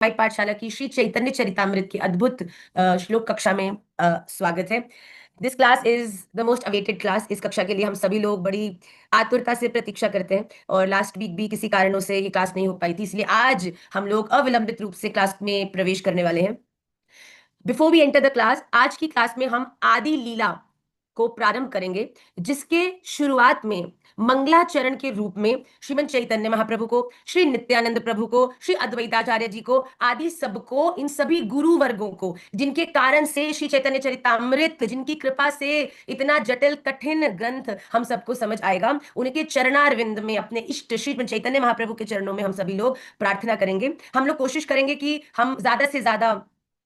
हमारी पाठशाला की श्री चैतन्य चरितामृत की अद्भुत श्लोक कक्षा में स्वागत है। This class is the most awaited class. इस कक्षा के लिए हम सभी लोग बड़ी आतुरता से प्रतीक्षा करते हैं और लास्ट वीक भी किसी कारणों से ये क्लास नहीं हो पाई थी, इसलिए आज हम लोग अविलंबित रूप से क्लास में प्रवेश करने वाले हैं। Before we enter the class, आज की क्लास में हम आदि लीला को प्रारंभ करेंगे, जिसके शुरुआत में मंगलाचरण के रूप में श्रीमन चैतन्य महाप्रभु को, श्री नित्यानंद प्रभु को, श्री अद्वैताचार्य जी को, आदि सबको, इन सभी गुरु वर्गों को, जिनके कारण से श्री चैतन्य चरितामृत, जिनकी कृपा से इतना जटिल कठिन ग्रंथ हम सबको समझ आएगा, उनके चरणारविंद में, अपने इष्ट श्री चैतन्य महाप्रभु के चरणों में हम सभी लोग प्रार्थना करेंगे। हम लोग कोशिश करेंगे कि हम ज्यादा से ज्यादा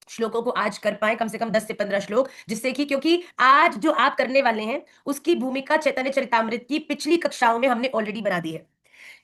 श्लोकों को आज कर पाए, कम से कम 10 से 15 श्लोक, जिससे कि, क्योंकि आज जो आप करने वाले हैं उसकी भूमिका चैतन्य चरितामृत की पिछली कक्षाओं में हमने ऑलरेडी बना दी है,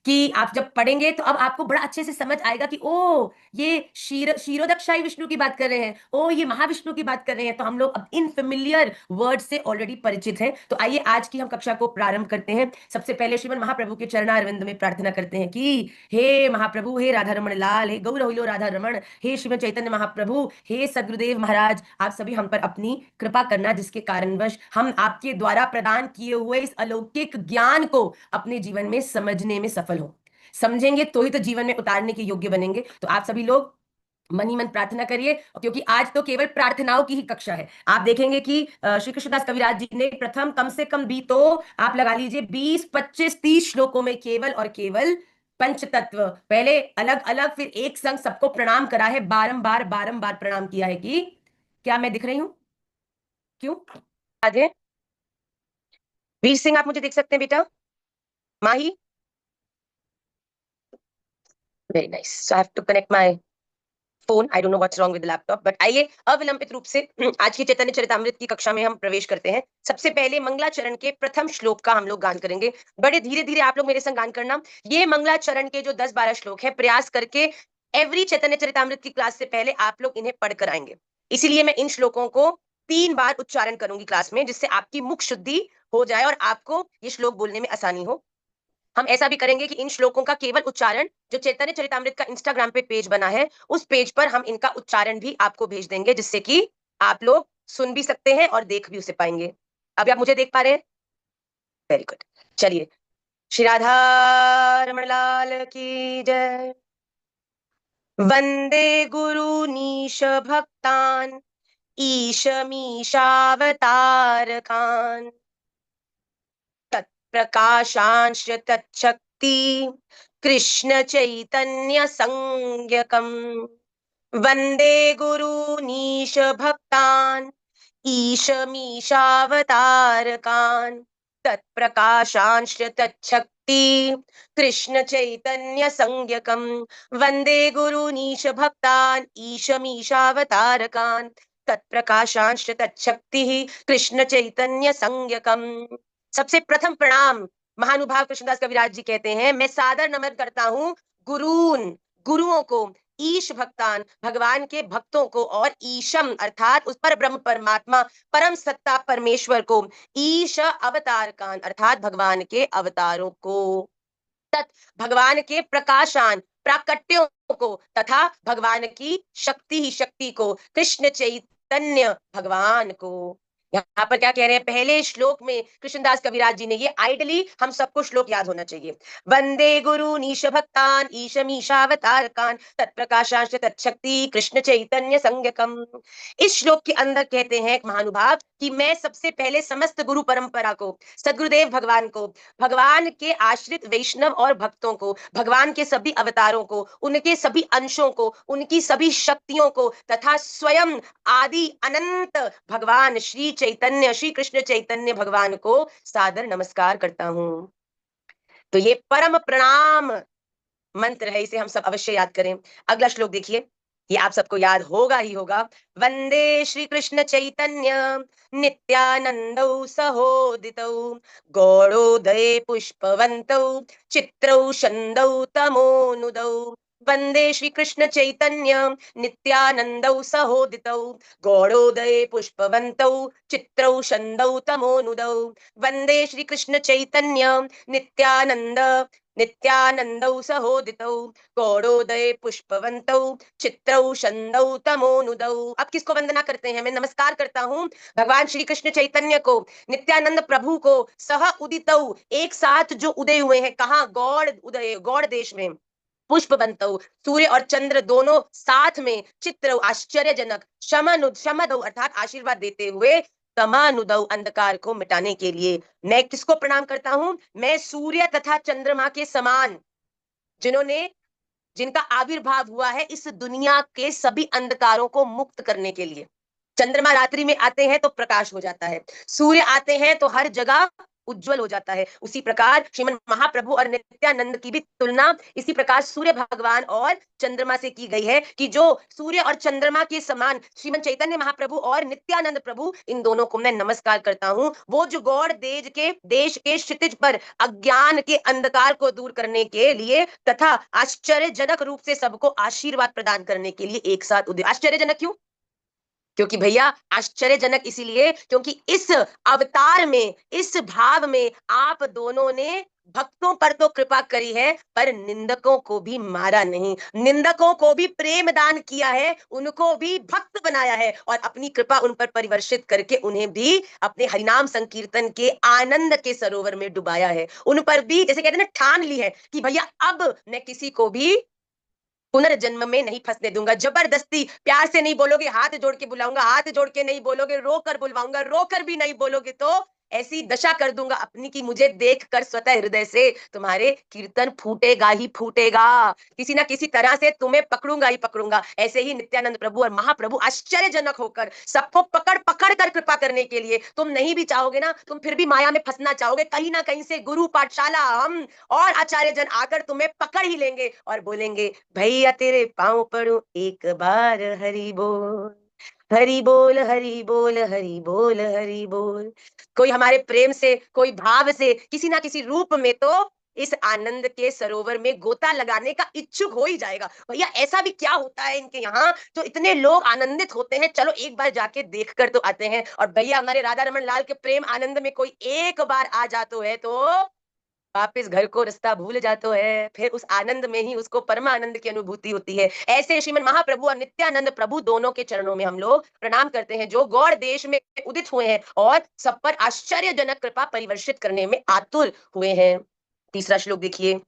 कि आप जब पढ़ेंगे तो अब आपको बड़ा अच्छे से समझ आएगा कि ओ ये क्षीरोदक्षाई विष्णु की बात कर रहे हैं, ओ ये महाविष्णु की बात कर रहे हैं। तो हम लोग अब इन फेमिलियर वर्ड से ऑलरेडी परिचित हैं। तो आइए आज की हम कक्षा को प्रारंभ करते हैं। सबसे पहले श्रीमन महाप्रभु के चरणारविंद में प्रार्थना करते हैं कि हे महाप्रभु, हे राधा रमण लाल, हे गौर होइलो राधा रमण, हे श्रीमन चैतन्य महाप्रभु, हे सदगुरुदेव महाराज, आप सभी हम पर अपनी कृपा करना, जिसके कारणवश हम आपके द्वारा प्रदान किए हुए इस अलौकिक ज्ञान को अपने जीवन में समझने में सफल हो। समझेंगे तो ही तो जीवन में उतारने के योग्य बनेंगे। तो आप सभी लोग मन ही मन प्रार्थना करिए, क्योंकि आज तो केवल प्रार्थनाओं की ही कक्षा है। आप देखेंगे कि श्री कृष्णदास कविराज जी ने प्रथम कम से कम भी तो आप लगा लीजिए 20, 25, 30 श्लोकों में केवल और केवल पंच तत्व, पहले अलग अलग, फिर एक संग सबको प्रणाम करा है, बारंबार बारंबार प्रणाम किया है। कि क्या मैं दिख रही हूं? क्यों आज है? वीर सिंह, आप मुझे देख सकते हैं बेटा? Mahi, very nice. So I have to connect my phone. I don't know what's wrong with laptop, but आइए अविलंबित रूप से आज की चैतन्य चरितामृत की कक्षा में हम प्रवेश करते हैं। सबसे पहले मंगलाचरण के प्रथम श्लोक का हम लोग गान करेंगे। बड़े धीरे धीरे आप लोग मेरे संग गान करना। ये मंगलाचरण के जो 10-12 श्लोक है, प्रयास करके एवरी चैतन्य चरितामृत की क्लास से पहले आप लोग इन्हें पढ़कर आएंगे। इसीलिए मैं इन श्लोकों को 3 बार उच्चारण करूंगी क्लास में, जिससे आपकी मुख शुद्धि हो जाए और आपको ये श्लोक बोलने में आसानी हो। हम ऐसा भी करेंगे कि इन श्लोकों का केवल उच्चारण, जो चैतन्य चरितामृत का इंस्टाग्राम पे पेज बना है, उस पेज पर हम इनका उच्चारण भी आपको भेज देंगे, जिससे कि आप लोग सुन भी सकते हैं और देख भी उसे पाएंगे। अभी आप मुझे देख पा रहे हैं? Very good. चलिए, श्री राधा रमण लाल की जय। वंदे गुरु नीश भक्तान, ईश मीशावतारकान, तत्प्रकाशांश तच्छक्ति कृष्ण चैतन्य संज्ञकम्। वंदे गुरूनीश भक्तान, ईश मीशावतारकान, तत्प्रकाशांश तच्छक्ति कृष्ण चैतन्य संज्ञकम्। वंदे गुरूनीश भक्तान, ईश मीशावतारकान, तत्प्रकाशांश तच्छक्ति कृष्ण चैतन्य संज्ञकम्। सबसे प्रथम प्रणाम महानुभाव कृष्णदास कविराज जी कहते हैं, मैं सादर नमन करता हूँ गुरून, गुरुओं को, ईश भक्तान, भगवान के भक्तों को, और ईशम अर्थात उस पर ब्रह्म परमात्मा परम सत्ता परमेश्वर को, ईश अवतारकान अर्थात भगवान के अवतारों को, तत् भगवान के प्रकाशान प्राकट्यों को, तथा भगवान की शक्ति ही शक्ति को, कृष्ण चैतन्य भगवान को। यहाँ पर क्या कह रहे हैं? पहले श्लोक में कृष्णदास कविराज जी ने, ये आइडली हम सबको श्लोक याद होना चाहिए, वंदे गुरु नीश भक्तान, ईश मीशावतारकान, तत्प्रकाशांश तत्शक्ति कृष्ण चैतन्य संज्ञकम्। इस श्लोक के अंदर कहते हैं महानुभाव कि मैं सबसे पहले समस्त गुरु परंपरा को, सदगुरुदेव भगवान को, भगवान के आश्रित वैष्णव और भक्तों को, भगवान के सभी अवतारों को, उनके सभी अंशों को, उनकी सभी शक्तियों को, तथा स्वयं आदि अनंत भगवान श्री चैतन्य, श्री कृष्ण चैतन्य भगवान को सादर नमस्कार करता हूं। तो ये परम प्रणाम मंत्र है, इसे हम सब अवश्य याद करें। अगला श्लोक देखिए, ये आप सबको याद होगा ही होगा। वंदे श्री कृष्ण चैतन्य नित्यानंदौ सहोदितौ, गौड़ोदये पुष्पवन्तौ, चित्रौ छन्दौ तमोनुदौ। वंदे श्री कृष्ण चैतन्य नित्यानंदौ सहोदितौ, गौड़ोदये पुष्पवन्तौ, चित्रौ छन्दौ तमोनुदौ। वंदे श्री कृष्ण चैतन्य नित्यानंद नित्यानंदौ सहोदितौ गौड़ोदय पुष्पवंतौ चित्रौ छंदौ तमोनुदौ। अब किसको वंदना करते हैं? मैं नमस्कार करता हूँ भगवान श्री कृष्ण चैतन्य को, नित्यानंद प्रभु को। सह उदितौ, एक साथ जो उदय हुए हैं। कहाँ? गौड़ उदय, गौड़ देश में। पुष्पवंतौ, सूर्य और चंद्र दोनों साथ में। चित्र, आश्चर्यजनक। शमदौ अर्थात आशीर्वाद देते हुए। तमानुदौ, अंधकार को मिटाने के लिए। मैं किसको प्रणाम करता हूं? मैं सूर्य तथा चंद्रमा के समान, जिन्होंने जिनका आविर्भाव हुआ है इस दुनिया के सभी अंधकारों को मुक्त करने के लिए। चंद्रमा रात्रि में आते हैं तो प्रकाश हो जाता है, सूर्य आते हैं तो हर जगह उज्जवल हो जाता है। उसी प्रकार श्रीमन महाप्रभु और नित्यानंद की भी तुलना इसी प्रकार सूर्य भगवान और चंद्रमा से की गई है कि जो सूर्य और चंद्रमा के समान श्रीमन चैतन्य महाप्रभु और नित्यानंद प्रभु, इन दोनों को मैं नमस्कार करता हूँ। वो जो गौड़ देश के क्षितिज पर अज्ञान के अंधकार को दूर करने के लिए तथा आश्चर्यजनक रूप से सबको आशीर्वाद प्रदान करने के लिए एक साथ उदय। आश्चर्यजनक क्यों? क्योंकि भैया आश्चर्यजनक इसीलिए क्योंकि इस अवतार में, इस भाव में आप दोनों ने भक्तों पर तो कृपा करी है, पर निंदकों को भी मारा नहीं, निंदकों को भी प्रेम दान किया है, उनको भी भक्त बनाया है और अपनी कृपा उन पर परिवर्षित करके उन्हें भी अपने हरिनाम संकीर्तन के आनंद के सरोवर में डुबाया है। उन पर भी जैसे कहते हैं ना, ठान ली है कि भैया अब मैं किसी को भी पुनर्जन्म में नहीं फंसने दूंगा। जबरदस्ती प्यार से नहीं बोलोगे, हाथ जोड़ के बुलाऊंगा, हाथ जोड़ के नहीं बोलोगे, रोकर बुलवाऊंगा, रोकर भी नहीं बोलोगे तो ऐसी दशा कर दूंगा अपनी कि मुझे देखकर स्वतः हृदय से तुम्हारे कीर्तन फूटेगा ही फूटेगा, किसी ना किसी तरह से तुम्हें पकड़ूंगा ही पकड़ूंगा। ऐसे ही नित्यानंद प्रभु और महाप्रभु आश्चर्यजनक होकर सबको पकड़ पकड़ कर कृपा करने के लिए, तुम नहीं भी चाहोगे ना, तुम फिर भी माया में फंसना चाहोगे, कहीं ना कहीं से गुरु पाठशाला हम और आचार्य जन आकर तुम्हें पकड़ ही लेंगे और बोलेंगे भैया तेरे पांव पड़ू एक बार, हरि बोल हरि बोल हरि बोल हरि बोल हरि बोल। कोई हमारे प्रेम से, कोई भाव से, किसी ना किसी रूप में तो इस आनंद के सरोवर में गोता लगाने का इच्छुक हो ही जाएगा। भैया ऐसा भी क्या होता है इनके यहाँ तो इतने लोग आनंदित होते हैं, चलो एक बार जाके देख कर तो आते हैं। और भैया हमारे राधा रमन लाल के प्रेम आनंद में कोई एक बार आ जातो है तो वापिस घर को रास्ता भूल जातो है, फिर उस आनंद में ही उसको परमानंद की अनुभूति होती है। ऐसे श्रीमन महाप्रभु और नित्यानंद प्रभु दोनों के चरणों में हम लोग प्रणाम करते हैं, जो गौड़ देश में उदित हुए हैं और सब पर आश्चर्यजनक कृपा परिवर्षित करने में आतुर हुए हैं। तीसरा श्लोक देखिए।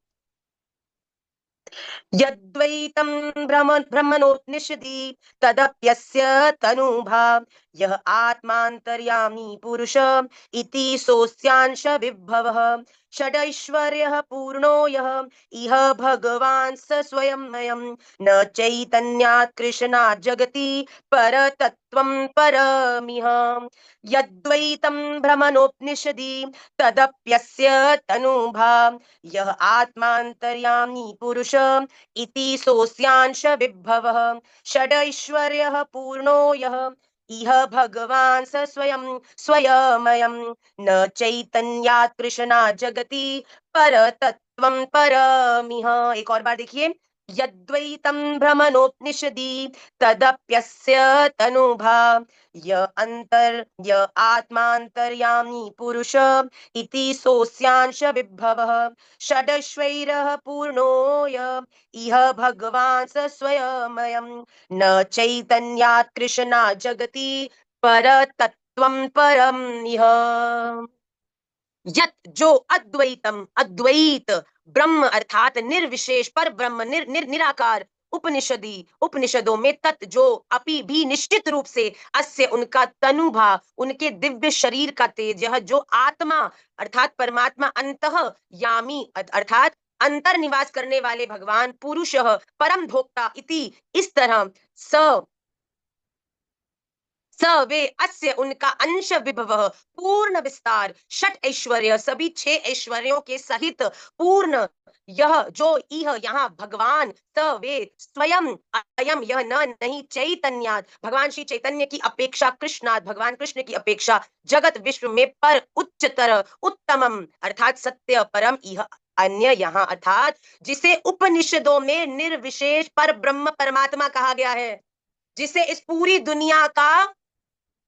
यद्वैतं ब्रह्मणोपनिषदि तदप्यस्य तनुभा यह आत्मान्तर्यामी पुरुष इति सोऽस्यांश विभवः षडैश्वर्यः पूर्णो यः इह भगवान् स स्वयंमयं न चैतन्यात् कृष्णात् जगति परतत्त्वं परमिह। यद्वैतं भ्रमणोपनिषदि तदप्यस्य तनुभा यह आत्मान्तर्यामी पुरुष इति सोऽस्यांश विभवः षडैश्वर्यः पूर्णो यः इह भगवान् स स्वयमयं न चैतन्यात् कृष्णात् जगति परतत्त्वं परमिह। एक और बार देखिए। यद्वैतं भ्रमणोपनिषदि तदप्यस्य तनुभा य आत्मान्तर्यामी पुरुष इति सोऽस्यांश विभवः षडश्वैरः पूर्णो य इह भगवान् स स्वयमयं न चैतन्यात् कृष्णात् जगति परतत्त्वं परम इह। यत जो अद्वैतम, अद्वैत ब्रह्म अर्थात निर्विशेष पर ब्रह्म, निराकार उपनिषदी उपनिषदों में तत् जो अपि भी निश्चित रूप से अस्य उनका तनुभा, उनके दिव्य शरीर का तेज, यह जो आत्मा अर्थात परमात्मा अंतः यामी अर्थात अंतर निवास करने वाले भगवान पुरुष परम भोक्ता इति इस तरह स स वे अस्य उनका अंश विभव पूर्ण विस्तार षट ऐश्वर्य सभी छह ऐश्वर्यों के सहित पूर्ण यह जो इह यहाँ भगवान स वे स्वयं अयम यह न नहीं चैतन्यात् भगवान श्री चैतन्य की अपेक्षा कृष्णात् भगवान कृष्ण की अपेक्षा जगत विश्व में पर उच्चतर उत्तमम अर्थात सत्य परम इह अन्य यहाँ अर्थात जिसे उपनिषदों में निर्विशेष पर ब्रह्म परमात्मा कहा गया है, जिसे इस पूरी दुनिया का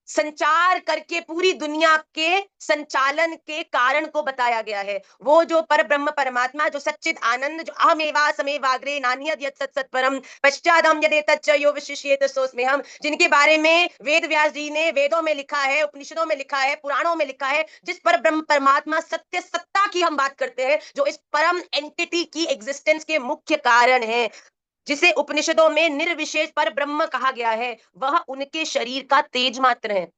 संचार करके पूरी दुनिया के संचालन के कारण को बताया गया है। वो जो पर ब्रह्म परमात्मा, जो सच्चिद आनंद, जो अहमेवा समेवाग्रे नान्यद् यत् सत् सत् परम पश्चादहं यदेतच्च यो विशिष्येत सोऽस्म्यहम्, जिनके बारे में वेद व्यास जी ने वेदों में लिखा है, उपनिषदों में लिखा है, पुराणों में लिखा है, जिस पर ब्रह्म परमात्मा सत्य सत्ता की हम बात करते हैं, जो इस परम एंटिटी की एग्जिस्टेंस के मुख्य कारण है, जिसे उपनिषदों में निर्विशेष पर ब्रह्म कहा गया है, वह उनके शरीर का तेज मात्र है।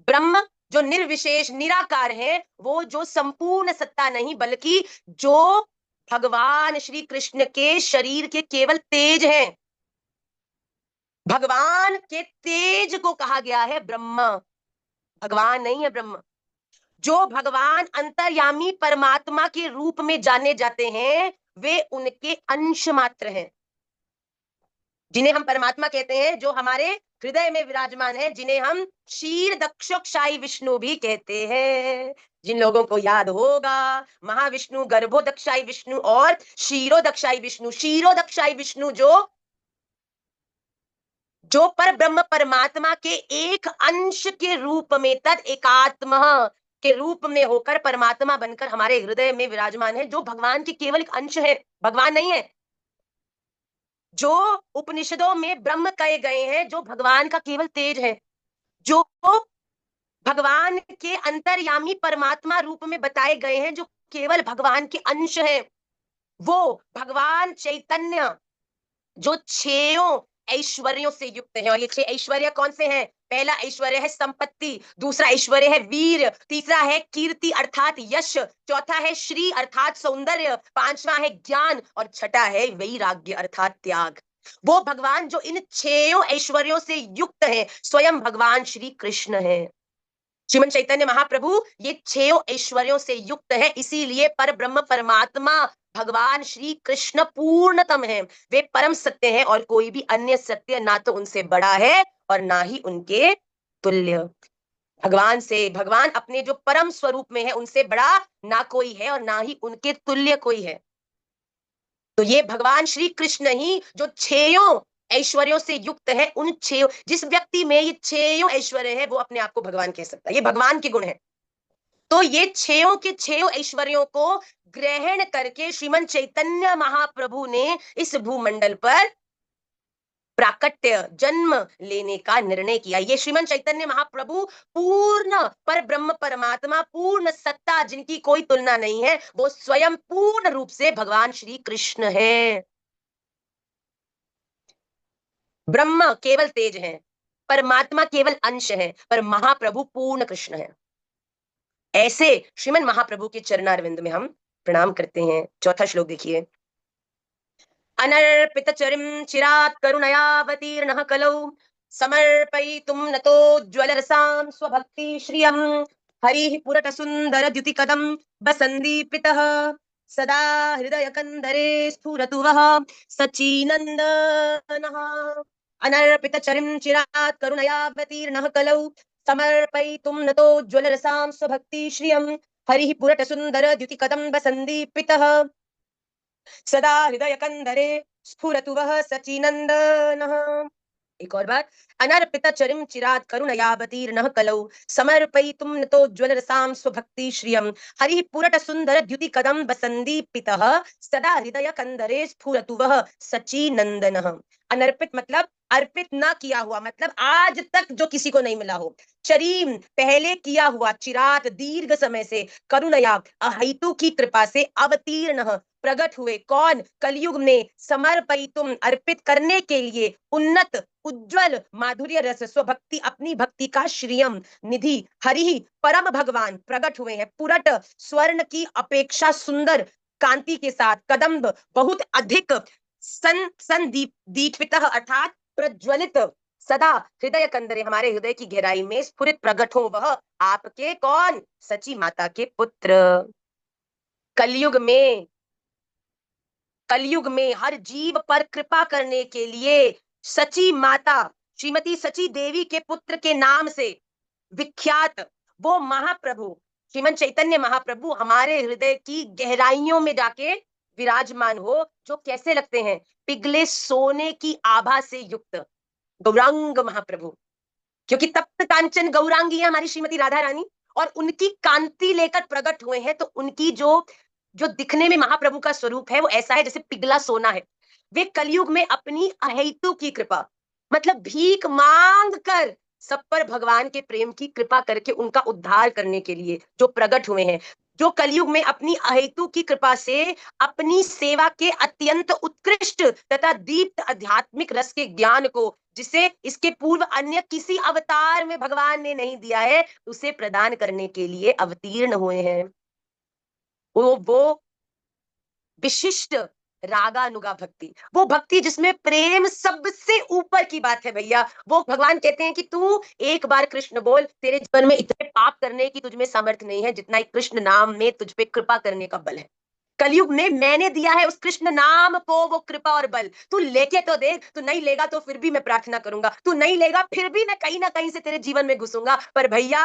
ब्रह्म जो निर्विशेष निराकार है, वो जो संपूर्ण सत्ता नहीं, बल्कि जो भगवान श्री कृष्ण के शरीर के केवल तेज हैं। भगवान के तेज को कहा गया है ब्रह्म, भगवान नहीं है ब्रह्म। जो भगवान अंतर्यामी परमात्मा के रूप में जाने जाते हैं, वे उनके अंश मात्र हैं, जिन्हें हम परमात्मा कहते हैं, जो हमारे हृदय में विराजमान है, जिन्हें हम क्षीर दक्षोक्षाई विष्णु भी कहते हैं। जिन लोगों को याद होगा, महाविष्णु, गर्भोदक्षाई विष्णु और क्षीरोदक्षाई विष्णु। क्षीरोदक्षाई विष्णु जो पर ब्रह्म परमात्मा के एक अंश के रूप में, तद एकात्म के रूप में होकर परमात्मा बनकर हमारे हृदय में विराजमान है, जो भगवान के केवल एक अंश है, भगवान नहीं है। जो उपनिषदों में ब्रह्म कहे गए हैं, जो भगवान का केवल तेज है, जो भगवान के अंतर्यामी परमात्मा रूप में बताए गए हैं, जो केवल भगवान के अंश हैं, वो भगवान चैतन्य जो छयों ऐश्वर्यों से युक्त है। और ये छह ऐश्वर्य कौन से हैं? पहला ऐश्वर्य है संपत्ति, दूसरा ऐश्वर्य है वीर, तीसरा है कीर्ति अर्थात यश, चौथा है श्री अर्थात सौंदर्य, पांचवा है ज्ञान और छठा है वैराग्य अर्थात त्याग। वो भगवान जो इन छयों ऐश्वर्यों से युक्त है, स्वयं भगवान श्री कृष्ण है। श्रीमन चैतन्य महाप्रभु ये छह ऐश्वर्यों से युक्त है, इसीलिए पर ब्रह्म परमात्मा भगवान श्री कृष्ण पूर्णतम है। वे परम सत्य हैं और कोई भी अन्य सत्य ना तो उनसे बड़ा है और ना ही उनके तुल्य। भगवान अपने जो परम स्वरूप में है, उनसे बड़ा ना कोई है और ना ही उनके तुल्य कोई है। तो ये भगवान श्री कृष्ण ही जो छयों ऐश्वर्यों से युक्त है, उन छह, जिस व्यक्ति में ये छयों ऐश्वर्य है, वो अपने आप को भगवान कह सकता है, ये भगवान के गुण है। तो ये छयों के छयों ऐश्वर्यों को ग्रहण करके श्रीमन चैतन्य महाप्रभु ने इस भूमंडल पर प्राकट्य जन्म लेने का निर्णय किया। ये श्रीमन चैतन्य महाप्रभु पूर्ण पर ब्रह्म परमात्मा, पूर्ण सत्ता, जिनकी कोई तुलना नहीं है, वो स्वयं पूर्ण रूप से भगवान श्री कृष्ण है। ब्रह्म केवल तेज है, परमात्मा केवल अंश है, पर महाप्रभु पूर्ण कृष्ण है। ऐसे श्रीमन महाप्रभु के चरणारविंद में हम प्रणाम करते हैं। चौथा श्लोक देखिए। अनर्पित चरिम चिरात् करुणयावतीर्णः कलौ समर्पयितुं नतोज्ज्वलरसां स्वभक्ति श्रियम् हरिः पुरट सुंदर द्युतिकदं बसन्दीपितः सदा हृदय कंदरे स्फुरतु वः सचीनन्दनः। अनर्पित चरिम चिरात् करुणयावतीर्णः कलौ समर्पयितुं नतोज्ज्वलरसां स्वभक्ति श्रियम् हरिः पुरट सुंदर द्युतिकदं बसन्दीपितः सदा हृदय कंदरे स्फुरतु वः सचिनंदनः। एक और बार। अनर्पित चरिम चिरात् करुणयावतीर्णः कलौ समर्पयितुं नतोज्ज्वल रसां स्वभक्ति श्रियम् हरिः पुरट सुंदर द्युति कदम बसंदीपितः सदा हृदय कंदरे स्फुरतु वः सचिनंदनः। अनर्पित मतलब अर्पित ना किया हुआ, मतलब आज तक जो किसी को नहीं मिला हो। चरीम पहले किया हुआ, चिरात दीर्घ समय से, करुणया अहेतु की कृपा से, अवतीर्ण प्रकट हुए, कौन? कलयुग में, समर्पयितुम अर्पित करने के लिए, उन्नत उज्जवल माधुर्य रस स्वभक्ति अपनी भक्ति का श्रियम निधि, हरि परम भगवान प्रकट हुए हैं, पुरट स्वर्ण की अपेक्षा सुंदर कांति के साथ, कदम्ब बहुत अधिक दीपित अर्थात प्रज्वलित, सदा हृदय कंदरे हमारे हृदय की गहराई में स्फुरित प्रकट हो वह आपके कौन? सची माता के पुत्र। कलयुग में, कलयुग में हर जीव पर कृपा करने के लिए सची माता श्रीमती सची देवी के पुत्र के नाम से विख्यात वो महाप्रभु श्रीमन चैतन्य महाप्रभु हमारे हृदय की गहराइयों में जाके विराजमान हो, जो कैसे लगते हैं? पिघले सोने की आभा से युक्त गौरांग महाप्रभु। क्योंकि तप्त कांचन गौरांगी है हमारी श्रीमती राधा रानी, और उनकी कांति लेकर प्रकट हुए हैं। तो उनकी जो जो दिखने में महाप्रभु का स्वरूप है वो ऐसा है जैसे पिघला सोना है। वे कलयुग में अपनी अहेतु की कृपा, मतलब भीख मांग कर सब पर भगवान के प्रेम की कृपा करके उनका उद्धार करने के लिए जो प्रकट हुए हैं, जो कलयुग में अपनी अहेतु की कृपा से अपनी सेवा के अत्यंत उत्कृष्ट तथा दीप्त आध्यात्मिक रस के ज्ञान को, जिसे इसके पूर्व अन्य किसी अवतार में भगवान ने नहीं दिया है, उसे प्रदान करने के लिए अवतीर्ण हुए हैं। वो विशिष्ट रागानुगा भक्ति, वो भक्ति जिसमें प्रेम सबसे ऊपर की बात है भैया। वो भगवान कहते हैं कि तू एक बार कृष्ण बोल, तेरे जीवन में इतने पाप करने की तुझमें सामर्थ्य नहीं है जितना एक कृष्ण नाम में तुझ पे कृपा करने का बल है। कलयुग में मैंने दिया है उस कृष्ण नाम को वो कृपा और बल, तू लेके तो देख। तू नहीं लेगा तो फिर भी मैं प्रार्थना करूंगा, तू नहीं लेगा फिर भी मैं कहीं ना कहीं से तेरे जीवन में घुसूंगा। पर भैया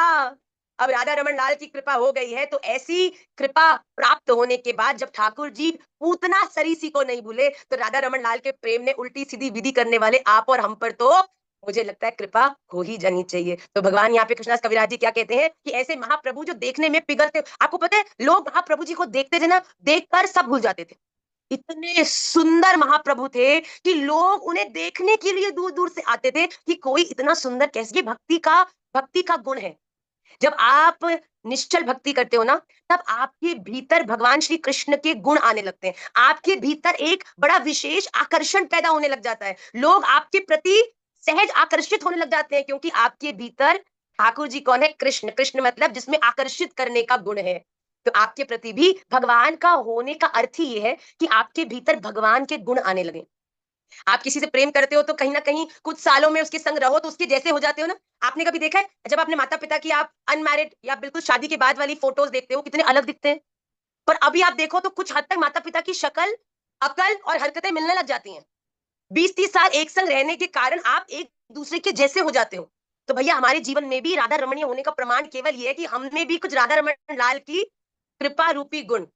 अब राधा रमन लाल की कृपा हो गई है, तो ऐसी कृपा प्राप्त होने के बाद जब ठाकुर जी पूतना सरीसी को नहीं भूले, तो राधा रमन लाल के प्रेम ने उल्टी सीधी विधि करने वाले आप और हम पर तो मुझे लगता है कृपा हो ही जानी चाहिए। तो भगवान यहाँ पे कृष्णदास कविराज जी क्या कहते हैं कि ऐसे महाप्रभु जो देखने में पिघलते, आपको पता है लोग महाप्रभु जी को देखते थे ना, देखकर सब भूल जाते थे। इतने सुंदर महाप्रभु थे कि लोग उन्हें देखने के लिए दूर दूर से आते थे कि कोई इतना सुंदर कैसे। ये भक्ति का गुण है। जब आप निश्चल भक्ति करते हो ना, तब आपके भीतर भगवान श्री कृष्ण के गुण आने लगते हैं। आपके भीतर एक बड़ा विशेष आकर्षण पैदा होने लग जाता है। लोग आपके प्रति सहज आकर्षित होने लग जाते हैं, क्योंकि आपके भीतर ठाकुर जी कौन है? कृष्ण। कृष्ण मतलब जिसमें आकर्षित करने का गुण है। तो आपके प्रति भी भगवान का होने का अर्थ ही ये है कि आपके भीतर भगवान के गुण आने लगे। आप किसी से प्रेम करते हो तो कहीं ना कहीं कुछ सालों में उसके संग रहो तो उसके जैसे हो जाते हो ना। आपने कभी देखा है जब अपने माता पिता की आप अनमैरिड या बिल्कुल शादी के बाद वाली फोटोज देखते हो कितने अलग दिखते हैं। पर अभी आप देखो तो कुछ हद तक माता पिता की शक्ल, अकल और हरकतें मिलने लग जाती हैं। 20-30 साल एक संग रहने के कारण आप एक दूसरे के जैसे हो जाते हो। तो भैया हमारे जीवन में भी राधा रमणीय होने का प्रमाण केवल ये है कि हमने भी कुछ राधा रमण लाल की कृपा रूपी गुण,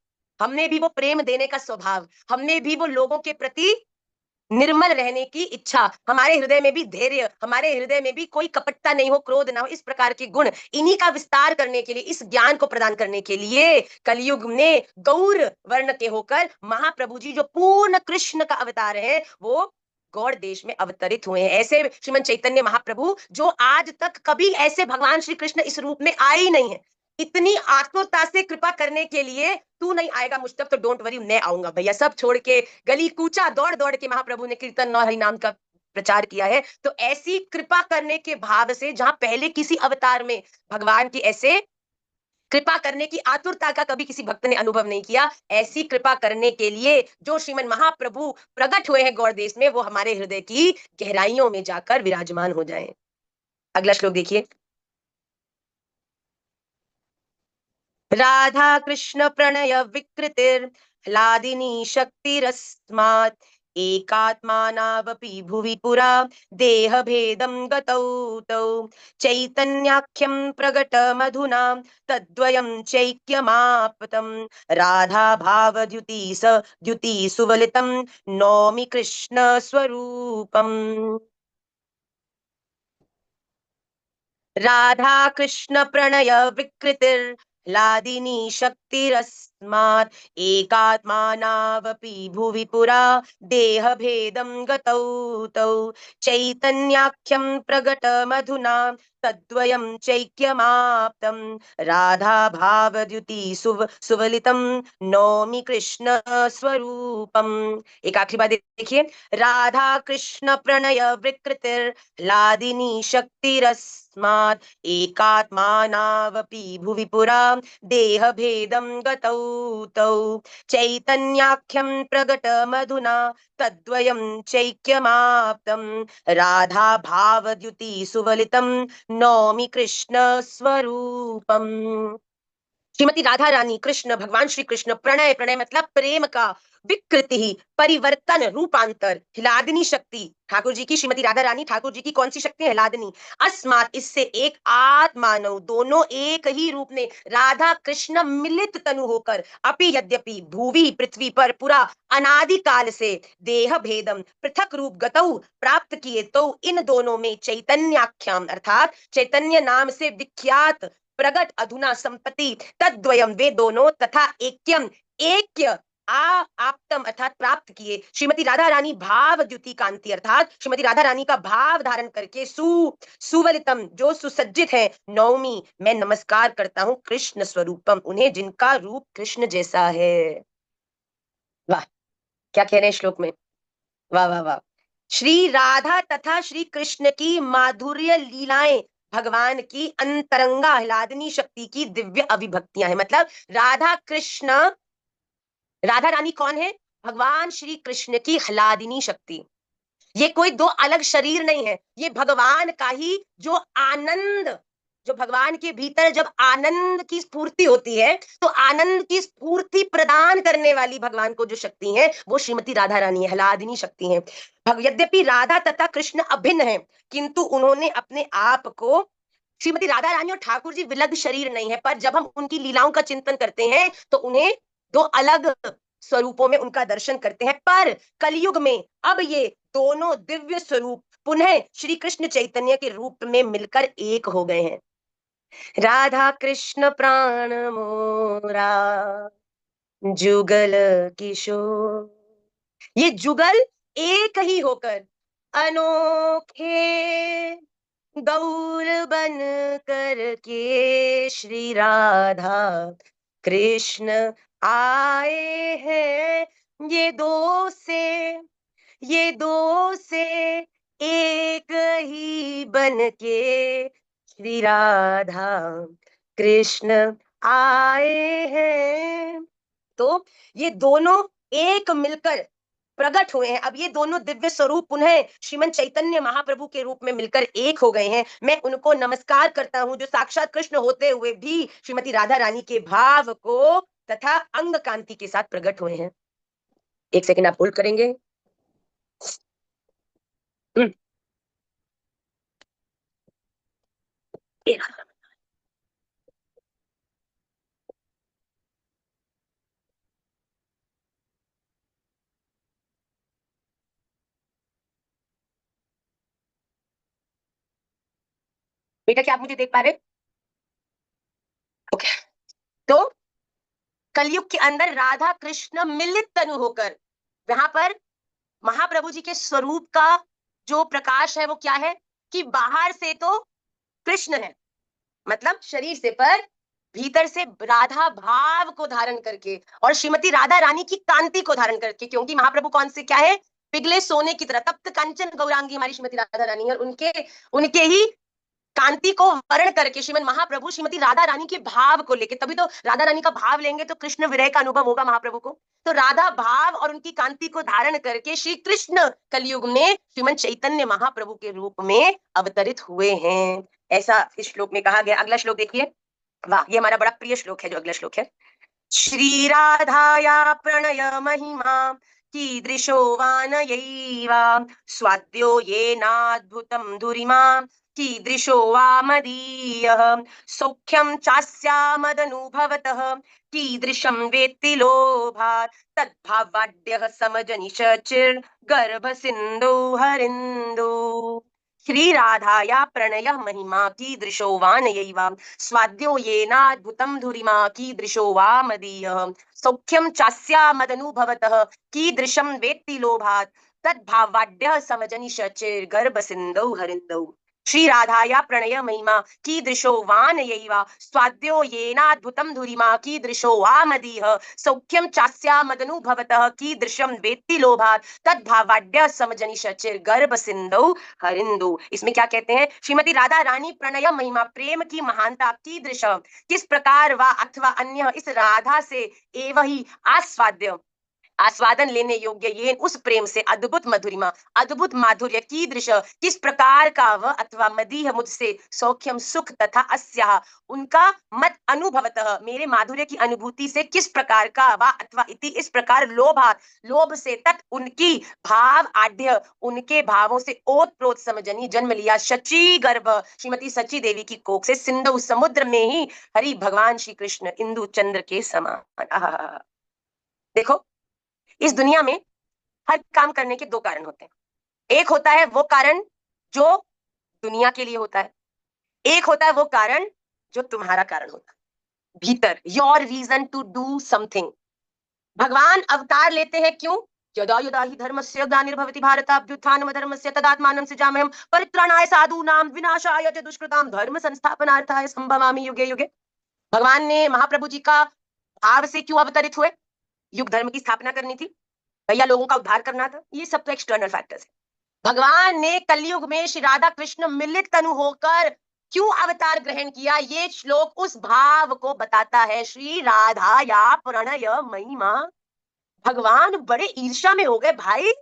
हमने भी वो प्रेम देने का स्वभाव, हमने भी वो लोगों के प्रति निर्मल रहने की इच्छा, हमारे हृदय में भी धैर्य, हमारे हृदय में भी कोई कपटता नहीं हो, क्रोध ना हो, इस प्रकार के गुण, इन्हीं का विस्तार करने के लिए, इस ज्ञान को प्रदान करने के लिए कलयुग में गौर वर्ण के होकर महाप्रभु जी जो पूर्ण कृष्ण का अवतार है, वो गौड़ देश में अवतरित हुए हैं। ऐसे श्रीमन चैतन्य महाप्रभु जो आज तक कभी ऐसे भगवान श्री कृष्ण इस रूप में आए ही नहीं है। इतनी आतुरता से कृपा करने के लिए, तू नहीं आएगा मुझ तक तो डोंट वरी, मैं आऊंगा भैया। सब छोड़ के गली कूचा दौड़ दौड़ के महाप्रभु ने कीर्तन और हरि नाम का प्रचार किया है। तो ऐसी कृपा करने के भाव से, जहां पहले किसी अवतार में भगवान की ऐसे कृपा करने की आतुरता का कभी किसी भक्त ने अनुभव नहीं किया, ऐसी कृपा करने के लिए जो श्रीमन महाप्रभु प्रकट हुए हैं गौड़ देश में, वो हमारे हृदय की गहराइयों में जाकर विराजमान हो जाएं। अगला श्लोक देखिए। राधा कृष्ण प्रणय विकृतिर ह्लादिनी शक्तिरस्मात् एकात्मानावपि भुवि पुरा देह भेदं गतौ तौ चैतन्याख्यं प्रगट मधुना तद्वयं चैक्यमापतं राधा भावद्युति स द्युति सुवलितं नौमि कृष्ण स्वरूपम्। राधा कृष्ण प्रणय विकृतिर लादिनी शक्तिरस्मात् एकात्मानावपि भुवि पुरा देह भेदं गतौ तौ चैतन्याख्यं प्रगट मधुना तद्वयं चैक्यमाप्तं राधा भावद्युति सुवलितं नौमि कृष्ण स्वरूपम्। एक आखिरी बात देखिए। राधा कृष्ण प्रणय विकृतिर लादिनी शक्तिरस्मात् एकात्मानावपि भुवि पुरा देह भेदं गतौ तौ चैतन्याख्यं प्रगट मधुना तद्वयं चैक्यमाप्तं राधा भावद्युति सुवलितं नौमि कृष्ण स्वरूपम्। श्रीमती राधा रानी कृष्ण भगवान श्री कृष्ण प्रणय, प्रणय मतलब प्रेम का विकृति ही परिवर्तन रूपांतर हिलादनी शक्ति ठाकुर जी की, श्रीमती राधा रानी ठाकुर जी की कौन सी शक्ति है? हिलादनी। अस्मात इससे एक आत्मानव दोनों एक ही रूप में राधा कृष्ण मिलित तनु होकर अपि यद्यपि भूवि पृथ्वी पर पूरा अनादि काल से देह भेदम पृथक रूप गतौ प्राप्त किए तो इन दोनों में चैतन्याख्याम अर्थात चैतन्य नाम से विख्यात प्रगट अधुना संपत्ति तद्वयम वे दोनों तथा ऐक्यम ऐक्य आ आप्तम अर्थात प्राप्त किए श्रीमती राधा रानी भाव द्युति कांति अर्थात श्रीमती राधा रानी का भाव धारण करके सुवलितम जो सुसज्जित है नवमी मैं नमस्कार करता हूँ कृष्ण स्वरूपम उन्हें जिनका रूप कृष्ण जैसा है। वाह, क्या कह रहे हैं श्लोक में? वाह वाह वाह। श्री राधा तथा श्री कृष्ण की माधुर्य लीलाएं भगवान की अंतरंगा आह्लादनी शक्ति की दिव्य अभिभक्तियां हैं। मतलब राधा कृष्ण, राधा रानी कौन है? भगवान श्री कृष्ण की आह्लादिनी शक्ति। ये कोई दो अलग शरीर नहीं है, ये भगवान का ही जो आनंद, जो भगवान के भीतर जब आनंद की स्फूर्ति होती है तो आनंद की स्फूर्ति प्रदान करने वाली भगवान को जो शक्ति है वो श्रीमती राधा रानी है, आह्लादिनी शक्ति है। यद्यपि राधा तथा कृष्ण अभिन्न है किंतु उन्होंने अपने आप को, श्रीमती राधा रानी और ठाकुर जी विलग शरीर नहीं है, पर जब हम उनकी लीलाओं का चिंतन करते हैं तो उन्हें दो अलग स्वरूपों में उनका दर्शन करते हैं। पर कलयुग में अब ये दोनों दिव्य स्वरूप पुनः श्री कृष्ण चैतन्य के रूप में मिलकर एक हो गए हैं। राधा कृष्ण प्राण मोरा जुगल किशोर, ये जुगल एक ही होकर अनोखे गौर बन कर के श्री राधा कृष्ण आए हैं। ये दो से, ये दो से एक ही बन के श्री राधा कृष्ण आए हैं। तो ये दोनों एक मिलकर प्रकट हुए हैं। अब ये दोनों दिव्य स्वरूप पुनः श्रीमन चैतन्य महाप्रभु के रूप में मिलकर एक हो गए हैं। मैं उनको नमस्कार करता हूं जो साक्षात कृष्ण होते हुए भी श्रीमती राधा रानी के भाव को तथा अंग कांति के साथ प्रकट हुए हैं। एक सेकंड आप होल्ड करेंगे। हम्म, बेटा क्या आप मुझे देख पा रहे? ओके। तो कलयुग के अंदर राधा कृष्ण मिलित तनु होकर यहाँ पर महाप्रभु जी के स्वरूप का जो प्रकाश है वो क्या है कि बाहर से तो कृष्ण है, मतलब शरीर से, पर भीतर से राधा भाव को धारण करके और श्रीमती राधा रानी की कांति को धारण करके, क्योंकि महाप्रभु कौन से क्या है? पिघले सोने की तरह तप्त कंचन गौरांगी हमारी श्रीमती राधा रानी, और उनके उनके ही कांति को वर्ण करके श्रीमन महाप्रभु श्रीमती राधा रानी के भाव को लेके, तभी तो राधा रानी का भाव लेंगे तो कृष्ण विरह का अनुभव होगा महाप्रभु को। तो राधा भाव और उनकी कांति को धारण करके श्री कृष्ण कलयुग में श्रीमन चैतन्य महाप्रभु के रूप में अवतरित हुए हैं, ऐसा इस श्लोक में कहा गया। अगला श्लोक देखिए। वाह, ये हमारा बड़ा प्रिय श्लोक है जो अगला श्लोक है। श्री राधाया प्रणय महिमा कीदृशो वानयैवा स्वाद्यो येनाद्भुतं धुरिमा कीदृशो वा मदीयः सौख्यं चास्यामदनुभवतः कीदृशं वेत्ति लोभात् तद्भावाड्यः समजनिशचिर्गर्भसिन्धौ हरिन्दो। श्री राधाया प्रणय महिमा कीदृशो वानयैवा स्वाद्यो येनाद्भुतं धुरिमा कीदृशो वा मदीयः सौख्यं चास्यामदनुभवतः कीदृशं वेत्ति लोभात् तद्भावाड्यः समजनिशचिर्गर्भसिन्धौ हरिन्दौ। श्री राधाया प्रणय महिमा कीदृशो वानयैवा स्वाद्यो येनाद्भुतं धुरिमा कीदृशो वा मदीयः सौख्यं चास्यामदनुभवतः कीदृशं वेत्ति लोभात् तद्भावाड्यः समजनिशचिर्गर्भसिन्धौ हरिंदु। इसमें क्या कहते हैं? श्रीमती राधा रानी प्रणय महिमा प्रेम की महानता कीदृश किस प्रकार वा अथवा अन्य इस राधा से एवं ही आस्वाद्य आस्वादन लेने योग्य ये उस प्रेम से अद्भुत मधुरिमा, अद्भुत माधुर्य कीदृश, किस प्रकार का वह, अथवा मदीह मुझसे सौख्यम सुख तथा अस्याह, उनका मत अनुभवतः मेरे माधुर्य की अनुभूति से किस प्रकार का, वा अथवा इति इस प्रकार लोभा, लोभ से, तत् उनकी भाव आढ़्य, उनके भावों से ओत प्रोत समझनी जन्म लिया शची गर्भ श्रीमती सची देवी की कोख से, सिंधु समुद्र में ही हरि भगवान श्री कृष्ण इंदु चंद्र के समान। आहा। देखो, इस दुनिया में हर काम करने के दो कारण होते हैं। एक होता है वो कारण जो दुनिया के लिए होता है, एक होता है वो कारण जो तुम्हारा कारण होता है भीतर, your reason to do something. भगवान अवतार लेते हैं क्यों? यदा यदा हि धर्मस्य ग्लानिर्भवति भारत अभ्युत्थानम धर्मस्य तदात्मानं सृजाम्यहम् परित्राणाय साधूनां विनाशाय च दुष्कृतां धर्म संस्थापनार्थाय संभवामि युगे युगे। भगवान ने महाप्रभु जी का भाव से क्यों अवतरित हुए? युग धर्म की स्थापना करनी थी भैया, लोगों का उद्धार करना था। ये सब तो एक्सटर्नल फैक्टर्स है। भगवान ने कलयुग में श्री राधा कृष्ण मिलित तनु होकर क्यों अवतार ग्रहण किया? ये श्लोक उस भाव को बताता है। श्री राधा या प्रणय महिमा। भगवान बड़े ईर्ष्या में हो गए भाई।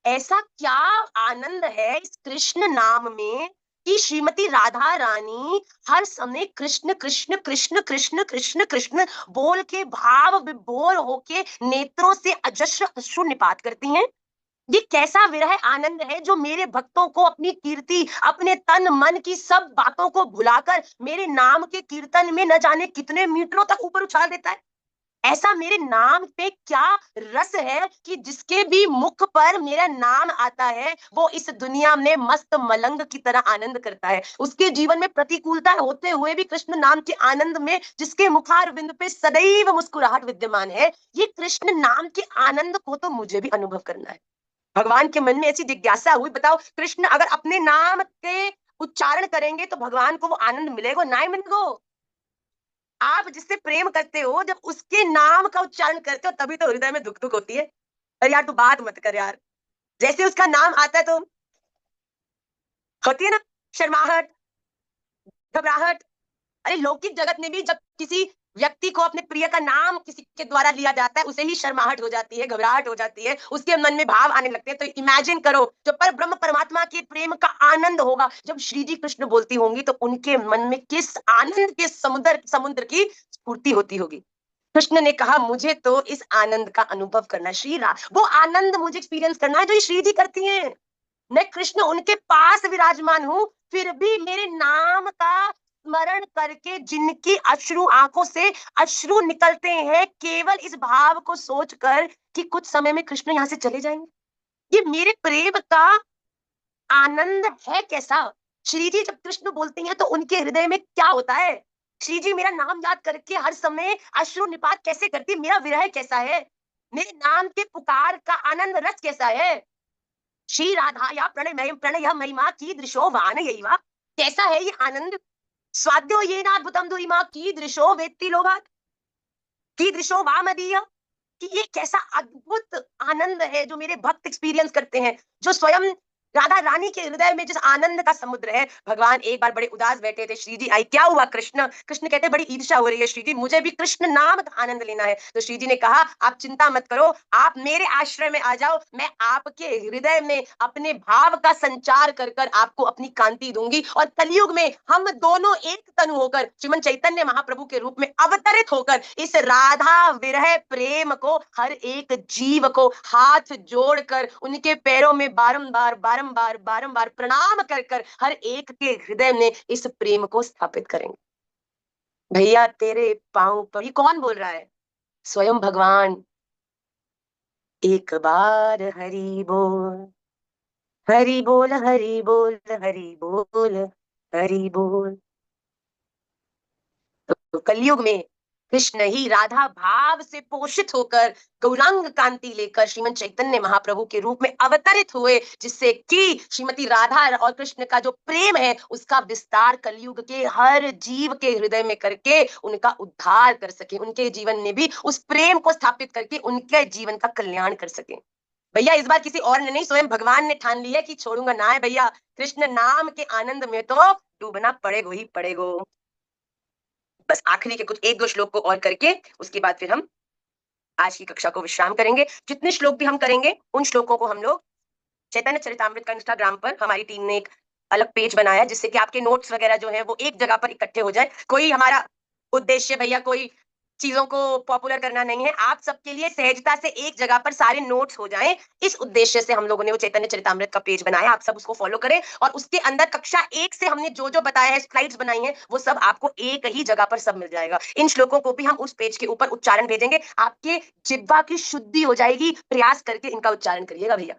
ऐसा क्या आनंद है इस कृष्ण नाम में कि श्रीमती राधा रानी हर समय कृष्ण कृष्ण कृष्ण कृष्ण कृष्ण कृष्ण बोल के भाव विभोर होके नेत्रों से अजस्र अश्रु निपात करती हैं। ये कैसा विरह आनंद है जो मेरे भक्तों को अपनी कीर्ति, अपने तन मन की सब बातों को भुलाकर मेरे नाम के कीर्तन में न जाने कितने मीटरों तक ऊपर उछाल देता है। ऐसा मेरे नाम पे क्या रस है कि जिसके भी मुख पर मेरा नाम आता है वो इस दुनिया में मस्त मलंग की तरह आनंद करता है। उसके जीवन में प्रतिकूलता होते हुए भी कृष्ण नाम के आनंद में, जिसके मुखार बिंद पे सदैव मुस्कुराहट विद्यमान है, ये कृष्ण नाम के आनंद को तो मुझे भी अनुभव करना है। भगवान के मन में ऐसी जिज्ञासा हुई, बताओ कृष्ण अगर अपने नाम के उच्चारण करेंगे तो भगवान को वो आनंद मिलेगा ना? मिलेगा। आप जिससे प्रेम करते हो जब उसके नाम का उच्चारण करते हो तभी तो हृदय में दुख दुख होती है। अरे यार तू बात मत कर यार, जैसे उसका नाम आता है तो होती है ना शर्माहट, घबराहट। अरे लौकिक जगत में भी जब किसी व्यक्ति को अपने प्रिय का नाम किसी के द्वारा लिया जाता है उसे ही शर्माहट हो जाती है, घबराहट हो जाती है, उसके मन में भाव आने लगते हैं। तो इमेजिन करो जो पर ब्रह्म परमात्मा के प्रेम का आनंद होगा जब श्री जी कृष्ण बोलती होंगी तो उनके मन में किस आनंद के समुद्र समुद्र की स्फूर्ति होती होगी। कृष्ण ने कहा मुझे तो इस आनंद का अनुभव करना है। वो आनंद मुझे एक्सपीरियंस करना है जो श्री जी करती हैं। मैं कृष्ण उनके पास विराजमान हूं, फिर भी मेरे नाम का स्मरण करके जिनकी अश्रु आंखों से अश्रु निकलते हैं केवल इस भाव को सोचकर कि कुछ समय में कृष्ण यहां से चले जाएंगे, ये मेरे प्रेम का आनंद है कैसा। श्री जी जब कृष्ण बोलते हैं तो उनके हृदय में क्या होता है? श्री जी मेरा नाम याद करके हर समय अश्रु निपात कैसे करती, मेरा विरह कैसा है, मेरे नाम के पुकार का आनंद रस कैसा है। श्री राधा या प्रणय प्रणय महिमा की दृशो वान यही कैसा है ये आनंद। स्वाद्यो ये नाद्भुतम दुरिमा की दृशो वेत्ति लोभात की दृशो वामदीय, कि ये कैसा अद्भुत आनंद है जो मेरे भक्त एक्सपीरियंस करते हैं, जो स्वयं राधा रानी के हृदय में जिस आनंद का समुद्र है। भगवान एक बार बड़े उदास बैठे थे, श्री जी आई, क्या हुआ कृष्ण? कृष्ण कहते बड़ी ईर्ष्या हो रही है श्री जी, मुझे भी कृष्ण नाम का आनंद लेना है। तो श्री जी ने कहा आप चिंता मत करो, आप मेरे आश्रय में आ जाओ, मैं आपके हृदय में अपने भाव का संचार कर कर आपको अपनी कांति दूंगी और कलयुग में हम दोनों एक तनु होकर श्रीमन चैतन्य महाप्रभु के रूप में अवतरित होकर इस राधा विरह प्रेम को हर एक जीव को हाथ जोड़कर उनके पैरों में बारंबार बारंबार बारंबार प्रणाम कर कर हर एक के हृदय में इस प्रेम को स्थापित करेंगे। भैया तेरे पांव पर, ये कौन बोल रहा है? स्वयं भगवान। एक बार हरि बोल, हरि बोल, हरि बोल, हरि बोल, हरि बोल। तो कलयुग में कृष्ण ही राधा भाव से पोषित होकर गौरांग कांति लेकर श्रीमन चैतन्य महाप्रभु के रूप में अवतरित हुए, जिससे कि श्रीमती राधा और कृष्ण का जो प्रेम है उसका विस्तार कलयुग के हर जीव के हृदय में करके उनका उद्धार कर सके, उनके जीवन में भी उस प्रेम को स्थापित करके उनके जीवन का कल्याण कर सके। भैया इस बार किसी और ने नहीं, स्वयं भगवान ने ठान लिया कि छोड़ूंगा ना है भैया, कृष्ण नाम के आनंद में तो डूबना पड़ेगा ही पड़ेगा। बस आखिरी के कुछ एक दो श्लोक को और करके उसके बाद फिर हम आज की कक्षा को विश्राम करेंगे। जितने श्लोक भी हम करेंगे उन श्लोकों को हम लोग चैतन्य चरितामृत का इंस्टाग्राम पर हमारी टीम ने एक अलग पेज बनाया है, जिससे कि आपके नोट्स वगैरह जो है वो एक जगह पर इकट्ठे हो जाए। कोई हमारा उद्देश्य भैया कोई चीजों को पॉपुलर करना नहीं है, आप सबके लिए सहजता से एक जगह पर सारे नोट्स हो जाएं। इस उद्देश्य से हम लोगों ने वो चैतन्य चरितामृत का पेज बनाया, आप सब उसको फॉलो करें और उसके अंदर कक्षा 1 से हमने जो जो बताया है, स्लाइड्स बनाई है, वो सब आपको एक ही जगह पर सब मिल जाएगा। इन श्लोकों को भी हम उस पेज के ऊपर उच्चारण भेजेंगे, आपके जिह्वा की शुद्धि हो जाएगी। प्रयास करके इनका उच्चारण करिएगा भैया।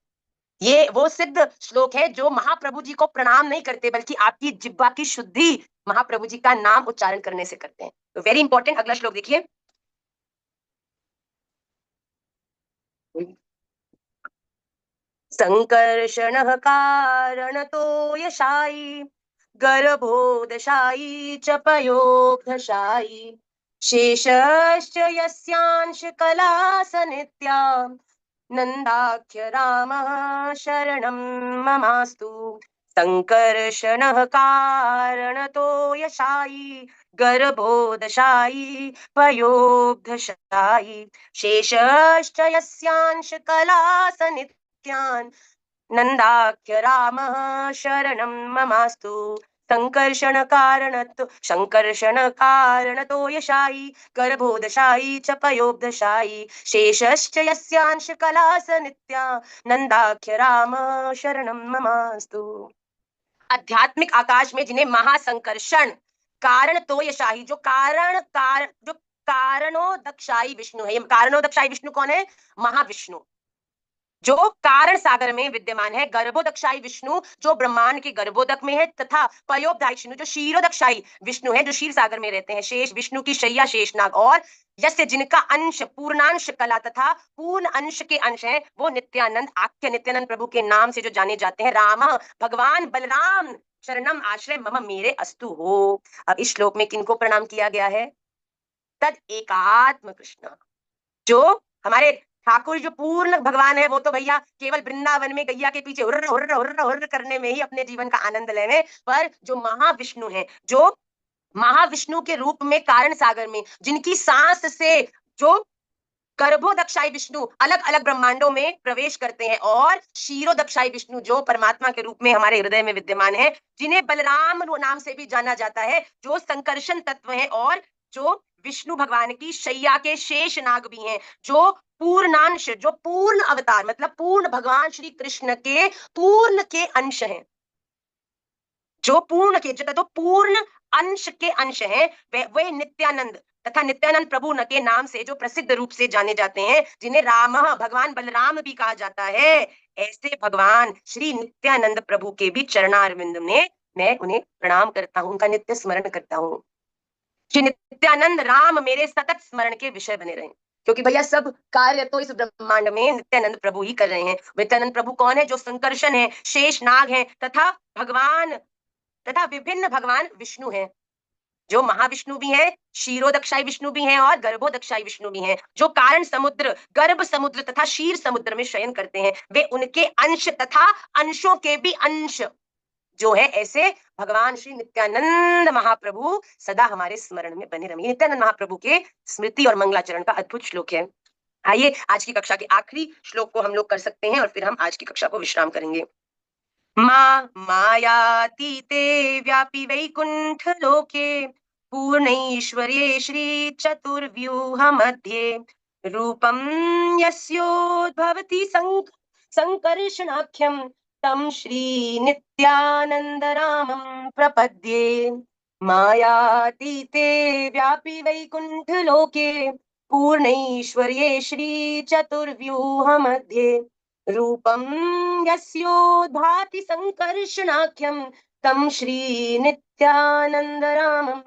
ये वो सिद्ध श्लोक है जो महाप्रभु जी को प्रणाम नहीं करते, बल्कि आपकी जिह्वा की शुद्धि महाप्रभु जी का नाम उच्चारण करने से करते हैं। तो वेरी इंपॉर्टेंट। अगला श्लोक देखिए। संकर्षण कारणतो यशाई गर्भोदशाई च पयोदशाई शेषश्च यस्यांश कलास नित्या नंदाख्य रामः शरणं ममास्तु। संकर्षणः कारणतो यशाई गर्भोदशाई पयोदशाई शेषश्च यस्यांश कलास नित्यान् नंदाख्य रामः शरणं ममास्तु। संकर्षण कारणतो यशाई गर्भोदशाई च पयोदशाई शेषश्च यस्यांश कलास नित्या नंदाख्य राम शरणं ममास्तु। आध्यात्मिक आकाश में जिन्हें महासंकर्षण कारण तो यशाही, जो कारणोदक्षाई विष्णु है। ये कारणोदक्षाई विष्णु कौन है? महाविष्णु, जो कारण सागर में विद्यमान है। गर्भोदक्षाई विष्णु जो ब्रह्मांड के गर्भोदक में है, तथा पयोदक्षाई विष्णु जो क्षीरोदक्षाई विष्णु है, जो क्षीर सागर में रहते हैं। शेष विष्णु की शैया शेषनाग, और यस्य जिनका अंश पूर्णांश कला तथा पूर्ण अंश के अंश है, वो नित्यानंद आख्य नित्यानंद प्रभु के नाम से जो जाने जाते हैं। राम भगवान बलराम शरणम आश्रय मम मेरे अस्तु हो। अब इस श्लोक में किनको प्रणाम किया गया है? तद एकात्म कृष्ण, जो हमारे ठाकुर जो पूर्ण भगवान है, वो तो भैया केवल वृंदावन में गैया के पीछे हुर्र हुर्र हुर्र हुर्र करने में ही अपने जीवन का आनंद ले रहे हैं। पर जो महाविष्णु है, जो महाविष्णु के रूप में कारण सागर में जिनकी सांस से जो गर्भोदक्षाई विष्णु अलग अलग ब्रह्मांडों में प्रवेश करते हैं, और क्षीरोदक्षाई विष्णु जो परमात्मा के रूप में हमारे हृदय में विद्यमान है, जिन्हें बलराम नाम से भी जाना जाता है, जो संकर्षण तत्व है, और जो विष्णु भगवान की शैया के शेष नाग भी हैं, जो पूर्णांश, जो पूर्ण अवतार मतलब पूर्ण भगवान श्री कृष्ण के पूर्ण के अंश हैं, जो पूर्ण के जो तो पूर्ण अंश के अंश हैं, वे नित्यानंद तथा नित्यानंद प्रभु न के नाम से जो प्रसिद्ध रूप से जाने जाते हैं, जिन्हें राम भगवान बलराम भी कहा जाता है। ऐसे भगवान श्री नित्यानंद प्रभु के भी चरणारविंद में मैं उन्हें प्रणाम करता हूं, उनका नित्य स्मरण करता हूं। श्री नित्यानंद राम मेरे सतत स्मरण के विषय बने रहे, क्योंकि भैया सब कार्य तो इस ब्रह्मांड में नित्यानंद प्रभु ही कर रहे हैं। नित्यानंद प्रभु कौन है? जो संकर्षण है, शेष नाग है, तथा भगवान तथा विभिन्न भगवान विष्णु हैं, जो महाविष्णु भी हैं, क्षीरोदक्षाई विष्णु भी हैं, और गर्भोदक्षाई विष्णु भी हैं, जो कारण समुद्र, गर्भ समुद्र तथा क्षीर समुद्र में शयन करते हैं। वे उनके अंश तथा अंशों के भी अंश जो है। ऐसे भगवान श्री नित्यानंद महाप्रभु सदा हमारे स्मरण में बने रहे। नित्यानंद महाप्रभु के स्मृति और मंगलाचरण का अद्भुत श्लोक है। आइए आज की कक्षा के आखिरी श्लोक को हम लोग कर सकते हैं, और फिर हम आज की कक्षा को विश्राम करेंगे। मायातीते व्यापी वैकुंठ लोके पूर्णैश्वर्ये श्री चतुर्व्यूह मध्ये रूपं यस्योद्भवति संकर्षणाख्यं तं श्री नित्यानंद रामं प्रपद्ये। मायातीते व्यापी वैकुंठ लोके पूर्णैश्वर्ये श्री चतुर्व्यूह मध्ये रूपं यस्योद्भाति संकर्षणाख्यं तं श्री नित्यानंद रामं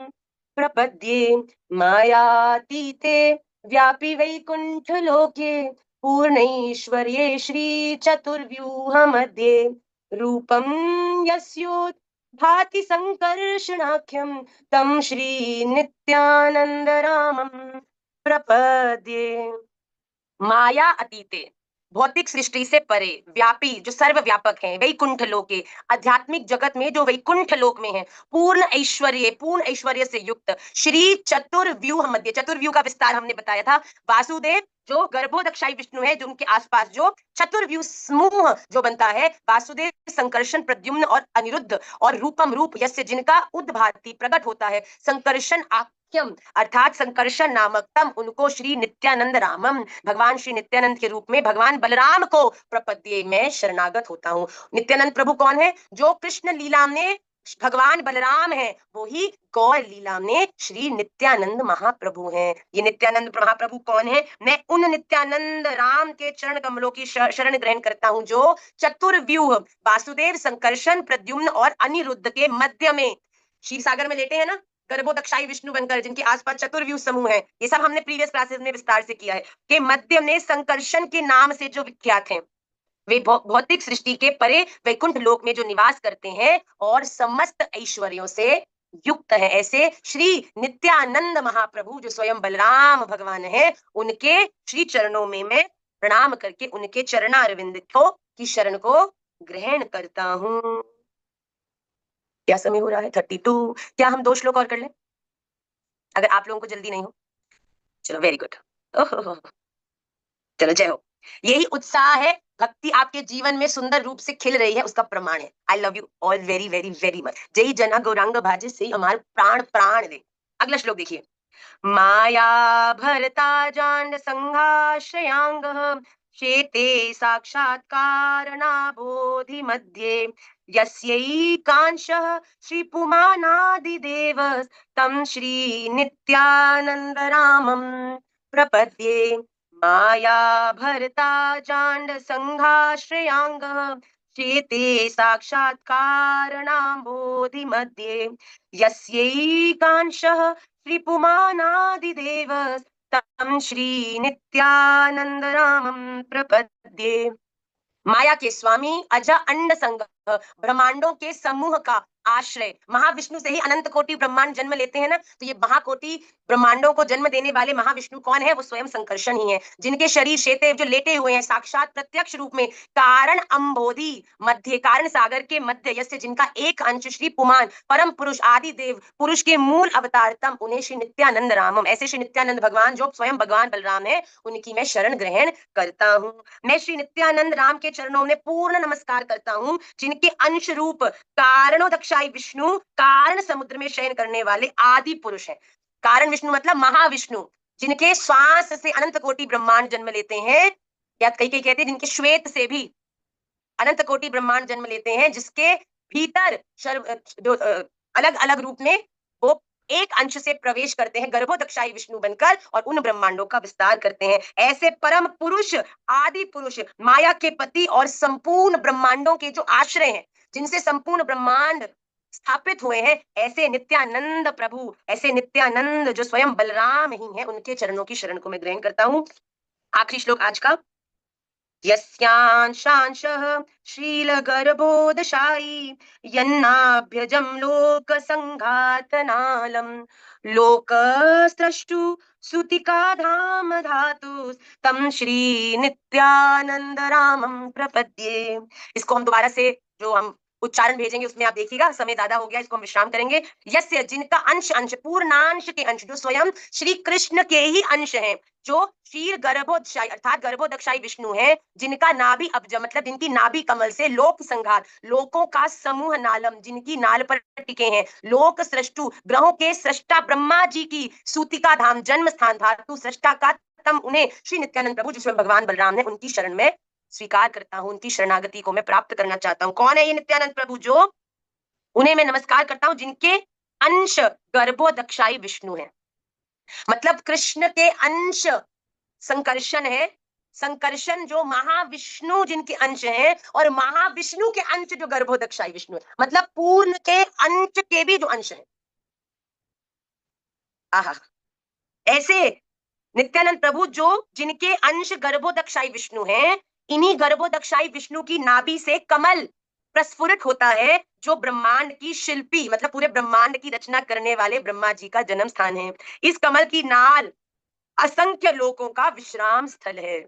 प्रपद्ये। मायातीते व्यापी वैकुंठ लोके पूर्णैश्वर्ये श्री चतुर्व्यूह मध्ये रूपं यस्योद्भाति संकर्षणाख्यं तं श्री नित्यानंद रामं प्रपद्ये। माया अतीते, भौतिक सृष्टि से परे, व्यापी जो सर्वव्यापक है, वैकुंठ लोके, आध्यात्मिक जगत में जो वैकुंठ लोक में है, पूर्ण ऐश्वर्य से युक्त, श्री चतुर्व्यूह मध्य। चतुर्व्यूह का विस्तार हमने बताया था। वासुदेव जो गर्भोदक्षाई विष्णु है, जो उनके आसपास जो चतुर्व्यूह समूह जो बनता है, वासुदेव, संकर्षण, प्रद्युम्न और अनिरुद्ध, और रूपम रूप यस्य, जिनका उद्भाति प्रकट होता है, संकर्षण आख्यम अर्थात संकर्षण नामक तम, उनको श्री नित्यानंद रामम, भगवान श्री नित्यानंद के रूप में भगवान बलराम को प्रपद्ये, मैं शरणागत होता हूँ। नित्यानंद प्रभु कौन है? जो कृष्ण लीला में भगवान बलराम है, वो ही गौर लीला में श्री नित्यानंद महाप्रभु हैं। ये नित्यानंद महाप्रभु कौन है? मैं उन नित्यानंद राम के चरण कमलों की शरण ग्रहण करता हूं, जो चतुर्व्यूह वासुदेव, संकर्षण, प्रद्युम्न और अनिरुद्ध के मध्य में क्षीर सागर में लेटे हैं ना, गर्भोदक्षाई विष्णु बनकर, जिनके आसपास चतुर्व्यूह समूह है। ये सब हमने प्रीवियस क्लासेस में विस्तार से किया है। के मध्य में संकर्षण के नाम से जो विख्यात हैं, वे भौतिक सृष्टि के परे वैकुंठ लोक में जो निवास करते हैं और समस्त ऐश्वर्यों से युक्त है। ऐसे श्री नित्यानंद महाप्रभु जो स्वयं बलराम भगवान है, उनके श्री चरणों में मैं प्रणाम करके उनके चरणारविंद को की शरण को ग्रहण करता हूँ। क्या समय हो रहा है? 32। क्या हम 2 श्लोक और कर लें, अगर आप लोगों को जल्दी नहीं हो? चलो, वेरी गुड। चलो, जय हो। यही उत्साह है, भक्ति आपके जीवन में सुंदर रूप से खिल रही है, उसका प्रमाण है। I love you all very very very much. जय जना गौरांग भाजे से हमारे प्राण प्राण दे। अगला श्लोक देखिए। माया भरता जांड संघाश्रयांग, शेते साक्षात्कारना बोधि मध्ये, यस्यैकांशः श्रीपुमानादिदेव, तं श्री नित्यानंद रामं प्रपद्ये। माया भरता जांड संघाश्रयांग, शेते साक्षात्कारणां बोधि मध्ये, यस्यैकांशः श्रीपुमानादिदेव, तं श्री नित्यानंद रामं प्रपद्ये। माया के स्वामी, अज अंड संग, ब्रह्मांडों के समूह का आश्रय, महाविष्णु से ही अनंत कोटि ब्रह्मांड जन्म लेते हैं ना, तो ये महाकोटि ब्रह्मांडों को जन्म देने वाले महाविष्णु कौन है? वो स्वयं संकर्षण ही है, जिनके शरीर शेते जो लेटे हुए हैं साक्षात प्रत्यक्ष रूप में कारण अंबोधि मध्य, कारण सागर के मध्य, यस्य, जिनका एक अंश श्री पुमान परम पुरुष आदि देव पुरुष के मूल अवतार, तम, उन्हें श्री नित्यानंद रामम, ऐसे श्री नित्यानंद भगवान जो स्वयं भगवान बलराम है, उनकी मैं शरण ग्रहण करता हूँ। मैं श्री नित्यानंद राम के चरणों में पूर्ण नमस्कार करता हूँ, जिनके अंश रूप कारणोदक्षाई विष्णु, कारण समुद्र में शयन करने वाले आदि पुरुष हैं। कारण विष्णु मतलब महाविष्णु, जिनके श्वास से अनंत कोटि ब्रह्मांड जन्म लेते हैं, या कई कई कहते हैं जिनके श्वेत से भी अनंत कोटि ब्रह्मांड जन्म लेते हैं, जिसके भीतर अलग अलग रूप में वो एक अंश से प्रवेश करते हैं गर्भोदक्षाई विष्णु बनकर, और उन ब्रह्मांडों का विस्तार करते हैं। ऐसे परम पुरुष, आदि पुरुष, माया के पति और संपूर्ण ब्रह्मांडों के जो आश्रय हैं, जिनसे संपूर्ण ब्रह्मांड स्थापित हुए हैं, ऐसे नित्यानंद प्रभु, ऐसे नित्यानंद जो स्वयं बलराम ही हैं, उनके चरणों की शरण को मैं ग्रहण करता हूँ। आखिरी श्लोक आज का। यस्यांशांशः श्रीलगर्भोदशायी, यन्नाभ्यजं लोकसंघातनालं, लोकस्रष्टु सुतिका धाम धातु, तं श्री नित्यानंद रामं प्रपद्ये। इसको हम दोबारा से जो हम उच्चारण भेजेंगे उसमें आप देखिएगा, समय ज्यादा हो गया, इसको हम विश्राम करेंगे। यस्य, जिनका अंश अंश पूर्णांश के अंश, जो स्वयं श्री कृष्ण के ही अंश हैं, जो क्षीर गर्भोदक्षाई अर्थात गर्भोदक्षाई विष्णु है, जिनका नाभि अब्ज मतलब जिनकी नाभि कमल से लोक संघात, लोकों का समूह नालम, जिनकी नाल पर टिके हैं, लोक सृष्टु, ग्रहों के सृष्टा ब्रह्मा जी की सूतिका धाम जन्म स्थान धातु सृष्टा का तम, उन्हें श्री नित्यानंद प्रभु जिसमें भगवान बलराम ने, उनकी शरण में स्वीकार करता हूं, उनकी शरणागति को मैं प्राप्त करना चाहता हूं। कौन है ये नित्यानंद प्रभु? जो उन्हें मैं नमस्कार करता हूं, जिनके अंश गर्भोदक्षाई विष्णु है, मतलब कृष्ण के अंश संकर्षण है। संकर्षण जो महाविष्णु जिनके अंश हैं, और महाविष्णु के अंश जो गर्भोदक्षाई विष्णु है, मतलब पूर्ण के अंश के भी जो अंश है। आहा, ऐसे नित्यानंद प्रभु जो जिनके अंश गर्भोदक्षाई विष्णु हैं, इन्हीं गर्भोदक्षाई विष्णु की नाभि से कमल प्रस्फुरित होता है, जो ब्रह्मांड की शिल्पी मतलब पूरे ब्रह्मांड की रचना करने वाले ब्रह्मा जी का जन्म स्थान है। इस कमल की नाल असंख्य लोकों का विश्राम स्थल है।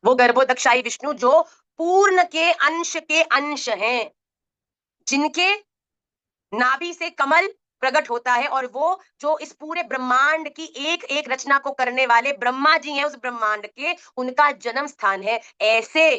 वो गर्भोदक्षाई विष्णु जो पूर्ण के अंश हैं, जिनके नाभि से कमल प्रकट होता है, और वो जो इस पूरे ब्रह्मांड की एक एक रचना को करने वाले ब्रह्मा जी हैं, उस ब्रह्मांड के, उनका जन्म स्थान है। ऐसे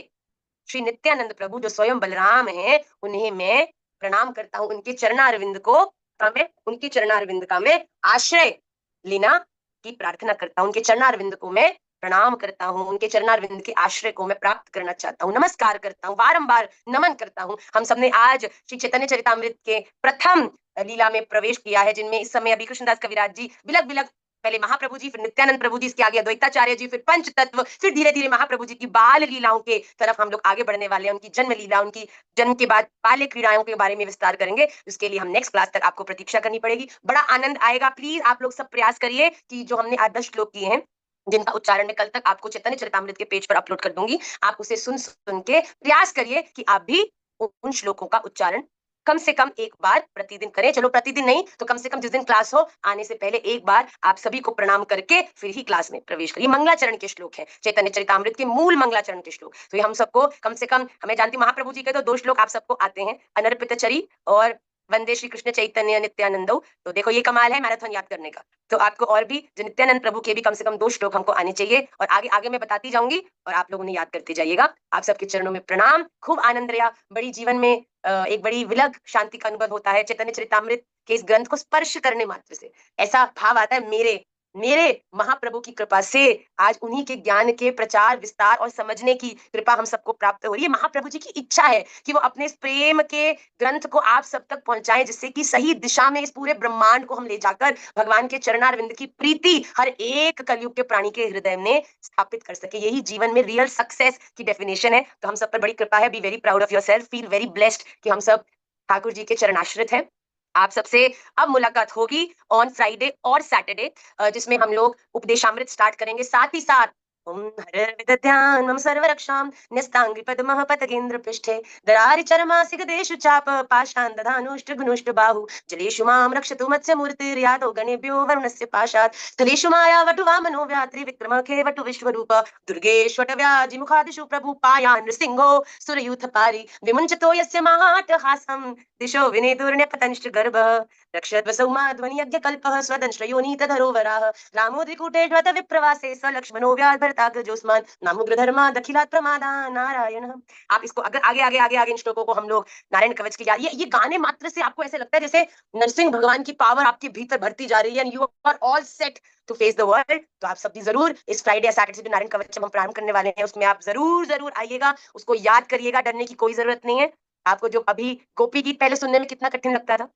श्री नित्यानंद प्रभु जो स्वयं बलराम हैं, उन्हें मैं प्रणाम करता हूँ। उनके चरणारविंद को मैं उनके चरणारविंद का मैं आश्रय लेना की प्रार्थना करता हूँ। उनके चरणारविंद को मैं प्रणाम करता हूँ, उनके चरणारविंद के आश्रय को मैं प्राप्त करना चाहता हूँ, नमस्कार करता हूँ, बारंबार नमन करता हूँ। हम सबने आज श्री चैतन्य चरितामृत के प्रथम लीला में प्रवेश किया है, जिनमें इस समय अभी कृष्णदास कविराज जी बिलक बिलक, पहले महाप्रभु जी, फिर नित्यानंद प्रभु जी, इसके आगे अद्वैताचार्य जी, फिर पंच तत्व, फिर धीरे धीरे महाप्रभु जी की बाल लीलाओं के तरफ हम लोग आगे बढ़ने वाले हैं। उनकी जन्म लीला, उनकी जन्म के बाद बाल्य क्रीड़ाओं के बारे में विस्तार करेंगे। उसके लिए हम नेक्स्ट क्लास तक आपको प्रतीक्षा करनी पड़ेगी। बड़ा आनंद आएगा। प्लीज आप लोग सब प्रयास करिए कि जो हमने 8-10 श्लोक किए हैं, जिनका उच्चारण मैं कल तक आपको चैतन्य चरितामृत के पेज पर अपलोड कर दूंगी, आप उसे सुन सुन के प्रयास करिए कि आप भी उन श्लोकों का उच्चारण कम से कम एक बार प्रतिदिन करें। चलो प्रतिदिन नहीं तो कम से कम जिस दिन क्लास हो, आने से पहले एक बार आप सभी को प्रणाम करके फिर ही क्लास में प्रवेश करिए। मंगलाचरण के श्लोक है, चैतन्य चरितामृत के मूल मंगलाचरण के श्लोक। तो ये हम सबको कम से कम, हमें जानती महाप्रभु जी के तो 2 श्लोक आप सबको आते हैं, अनर्पित चरी और वंदे श्री कृष्ण चैतन्य नित्यानंदो। तो देखो ये कमाल है मैराथन याद करने का। तो आपको और भी जो नित्यानंद प्रभु के भी कम से कम 2 श्लोक हमको आने चाहिए, और आगे आगे मैं बताती जाऊंगी और आप लोग उन्हें याद करते जाइएगा। आप सबके चरणों में प्रणाम, खूब आनंद रहा। बड़ी जीवन में एक बड़ी विलग शांति का अनुभव होता है चैतन्य चरितामृत के इस ग्रंथ को स्पर्श करने मात्र से। ऐसा भाव आता है मेरे मेरे महाप्रभु की कृपा से आज उन्हीं के ज्ञान के प्रचार विस्तार और समझने की कृपा हम सबको प्राप्त हो रही है। महाप्रभु जी की इच्छा है कि वो अपने इस प्रेम के ग्रंथ को आप सब तक पहुंचाएं, जिससे कि सही दिशा में इस पूरे ब्रह्मांड को हम ले जाकर भगवान के चरणारविंद की प्रीति हर एक कलयुग के प्राणी के हृदय में स्थापित कर सके। यही जीवन में रियल सक्सेस की डेफिनेशन है। तो हम सब पर बड़ी कृपा है। Be very proud of your self, feel very blessed कि हम सब ठाकुर जी के चरणाश्रित हैं। आप सबसे अब मुलाकात होगी ऑन फ्राइडे और सैटरडे, जिसमें हम लोग उपदेशामृत स्टार्ट करेंगे। साथ ही साथ ओम हरविदध्यान मम सर्वरक्षां न्यस्तांग्रि पद्मः पतगेन्द्र पृष्ठे दरारि चर्मासिक देशु चाप पाषाण दधानुष्ट घ्नुष्ट बाहु जलेषु मां रक्षतु मत्स्य मूर्तिर्यादो गणेभ्यो वरुणस्य पाशात् स्थलेषु माया वटु वामनो व्यात्रि विक्रम खेवटु विश्वरूप दुर्गेश्वट व्याजि मुखादिषु प्रभु पायान् नृसिंहो सुरयूथ पारि विमुञ्चतो यस्य महाटहासं दिशो विनेदुर्न्यपतंश्च गर्भः रक्षद्वसौ माध्वनि यज्ञकल्पः स्वदंश्रयोनीतधरोवराः रामोद्रिकूटेष्वत विप्रवासे स लक्ष्मणो व्याधर्ताग्रजोऽस्मान् नामुग्रधर्मादखिलात् प्रमादा नारायणः। आप इसको अगर आगे आगे आगे आगे इन श्लोकों को हम लोग नारायण कवच की याद, ये गाने मात्र से आपको ऐसे लगता है जैसे नरसिंह भगवान की पावर आपके भीतर भरती जा रही है, and you are all set to face the world. तो आप सब भी जरूर इस फ्राइडे या सैटरडे से जो नारायण कवच हम प्रारंभ करने वाले हैं, उसमें आप जरूर जरूर आइएगा, उसको याद करिएगा, डरने की कोई जरूरत नहीं है। आपको जो अभी गोपी गीत पहले सुनने में कितना कठिन लगता था,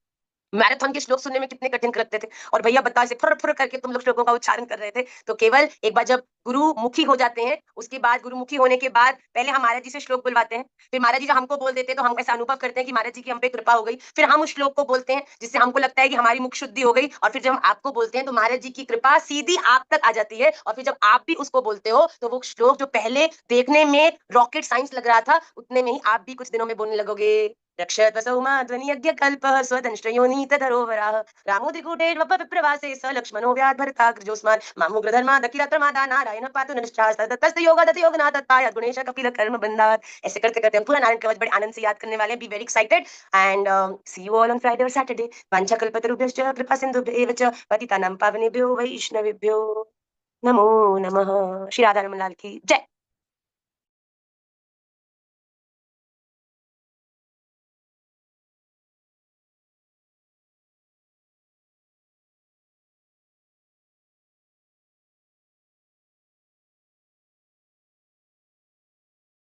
मैराथन के श्लोक सुनने में कितने कठिन लगते थे, और भैया बताओ ऐसे फुर फुर करके तुम लोग श्लोकों का उच्चारण कर रहे थे। तो केवल एक बार जब गुरुमुखी हो जाते हैं, उसके बाद गुरुमुखी होने के बाद पहले हम महाराज जी से श्लोक बुलवाते हैं, फिर महाराज जी जब हमको बोल देते हैं तो हम ऐसा अनुभव करते हैं कि महाराज जी की हम पे कृपा हो गई, फिर हम उस श्लोक को बोलते हैं जिससे हमको लगता है कि हमारी मुख शुद्धि हो गई, और फिर जब हम आपको बोलते हैं तो महाराज जी की कृपा सीधी आप तक आ जाती है, और फिर जब आप भी उसको बोलते हो तो वो श्लोक जो पहले देखने में रॉकेट साइंस लग रहा था, उतने में ही आप भी कुछ दिनों में बोलने लगोगे। रक्षद्वसौ माध्वनि यज्ञकल्पः स्वदंष्ट्रयोनीतधरोवराः रामोद्रिकूटेष्वपविप्रवासे स लक्ष्मणो व्याधर्ताग्रजोऽस्मान् मामुग्रधर्मादखिलत्रमादा नारायणः पातु नरश्चास्ततस्तस्य योगादति योगनाथत्पायात् गुणेश कपिल कर्म बन्धात्। ऐसे करते करते हम पूरा नारायण कवच बड़े आनंद से याद करने वाले हैं। Be very excited and see you all on Friday और सैटरडे। वाञ्छाकल्पतरुभ्यश्च कृपा सिन्धुभ्य एव च पतितानां पावनेभ्यो वैष्णवेभ्यो नमो नमः। श्री राधा रमन लाल की जय।